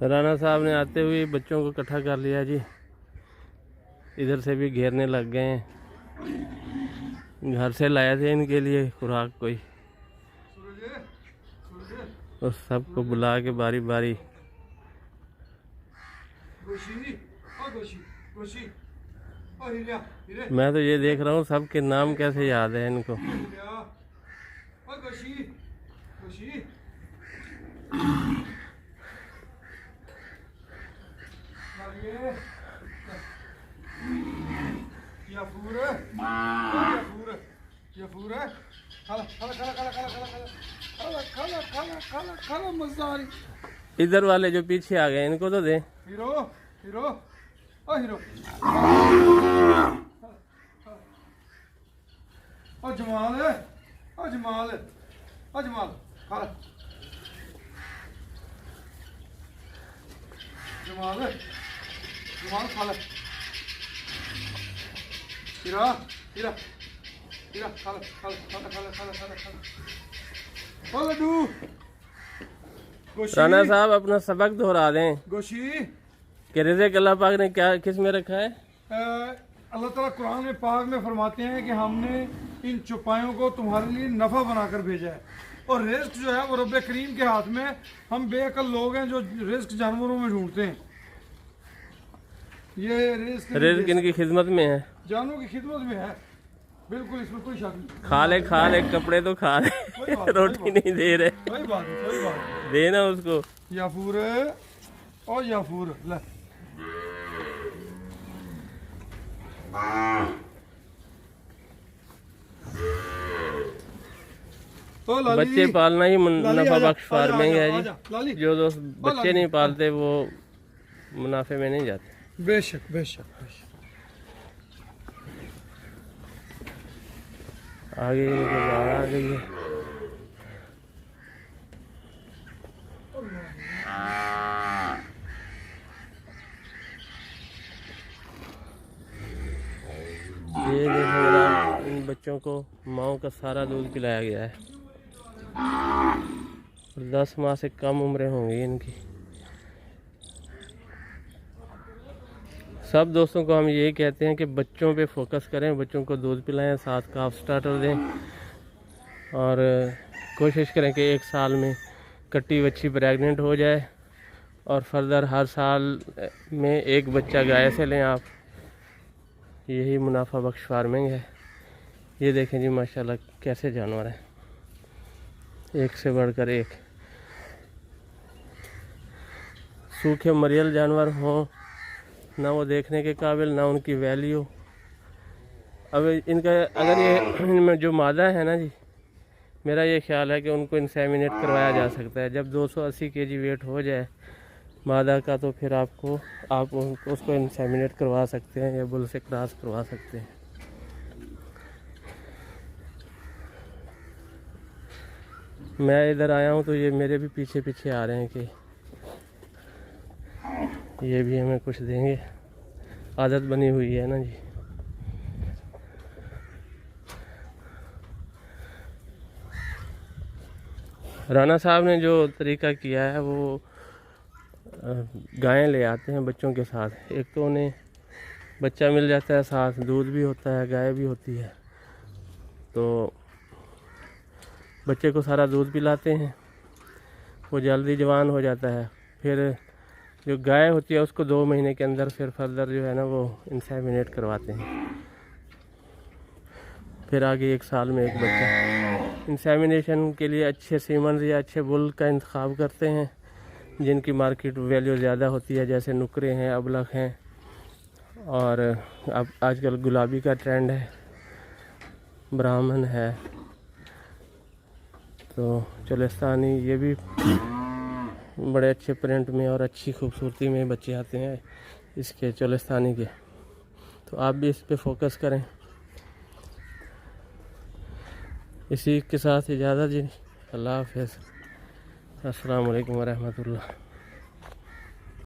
राणा साहब ने आते हुए बच्चों को इकट्ठा कर लिया जी। इधर से भी घेरने लग गए हैं। घर से लाए थे इनके लिए खुराक कोई, और सबको बुला के बारी बारी। मैं तो ये देख रहा हूँ सबके नाम कैसे याद है इनको। इधर वाले जो पीछे आ गए इनको तो दे। हीरो हीरो ओ हीरो ओ जमाल ओ जमाल ओ जमाल खा जमाल जमाल खा ले। हीरा हीरा हीरा खा ले खा ले खा ले खा ले खा ले खा ले खा ले। ओ लड्डू राणा साहब अपना सबक दोहरा दें। गोशी कि रिज़्क़ अल्लाह पाक ने क्या किस में रखा है? अल्लाह ताला कुरान में पाक में फरमाते हैं कि हमने इन चौपायों को तुम्हारे लिए नफ़ा बनाकर भेजा है, और रिज़्क़ जो है वो रब्बे करीम के हाथ में। हम बेअकल लोग हैं जो रिज़्क़ जानवरों में ढूंढते हैं। ये रिज़्क़ इनकी खिदमत में है, जानवरों की खिदमत में है, बिल्कुल इसमें कोई शक नहीं। खा ले कपड़े तो खा ले, रोटी नहीं दे रहे। कोई बात नहीं, कोई बात नहीं, देना उसको। याफूर और याफूर ले। बच्चे पालना ही मुनाफा बख्श फार्मिंग है जी। जो दोस्त बच्चे नहीं पालते वो मुनाफे में नहीं जाते। बेशक बेशक बेशक। आगे आ गई है। ये देखो इन बच्चों को माओ का सारा दूध पिलाया गया है। 10 माह से कम उम्रें होंगी इनकी। सब दोस्तों को हम यही कहते हैं कि बच्चों पे फोकस करें, बच्चों को दूध पिलाएं, साथ काफ स्टार्टर दें, और कोशिश करें कि 1 साल में कट्टी बच्ची प्रेग्नेंट हो जाए, और फर्दर हर साल में 1 बच्चा गाय से लें आप। यही मुनाफा बख्श फार्मिंग है। ये देखें जी माशाल्लाह कैसे जानवर हैं, एक से बढ़कर एक। सूखे मरियल जानवर हों ना वो देखने के काबिल, ना उनकी वैल्यू। अब इनका अगर ये इनमें जो मादा है ना जी, मेरा ये ख्याल है कि उनको इंसेमिनेट करवाया जा सकता है। जब 280 केजी वेट हो जाए मादा का तो फिर आप उसको इंसेमिनेट करवा सकते हैं या बुल से क्रॉस करवा सकते हैं। मैं इधर आया हूँ तो ये मेरे भी पीछे पीछे आ रहे हैं कि ये भी हमें कुछ देंगे, आदत बनी हुई है ना जी। राना साहब ने जो तरीका किया है वो गायें ले आते हैं बच्चों के साथ। एक तो उन्हें बच्चा मिल जाता है, साथ दूध भी होता है, गाय भी होती है, तो बच्चे को सारा दूध पिलाते हैं, वो जल्दी जवान हो जाता है। फिर जो गाय होती है उसको 2 महीने के अंदर फिर फर्दर जो है ना वो इंसेमिनेट करवाते हैं। फिर आगे 1 साल में एक बच्चा। इंसेमिनेशन के लिए अच्छे सीमन या अच्छे बुल का इंतखाब करते हैं जिनकी मार्केट वैल्यू ज़्यादा होती है, जैसे नुकरे हैं, अबलख हैं, और अब आजकल गुलाबी का ट्रेंड है, ब्राह्मण है, तो चोलिस्तानी, ये भी बड़े अच्छे प्रिंट में और अच्छी खूबसूरती में बच्चे आते हैं इसके चोलिस्तानी के। तो आप भी इस पे फोकस करें। इसी के साथ इजाज़त जी, अल्लाह हाफ़िज़, अस्सलाम वालेकुम वरहमतुल्लाह।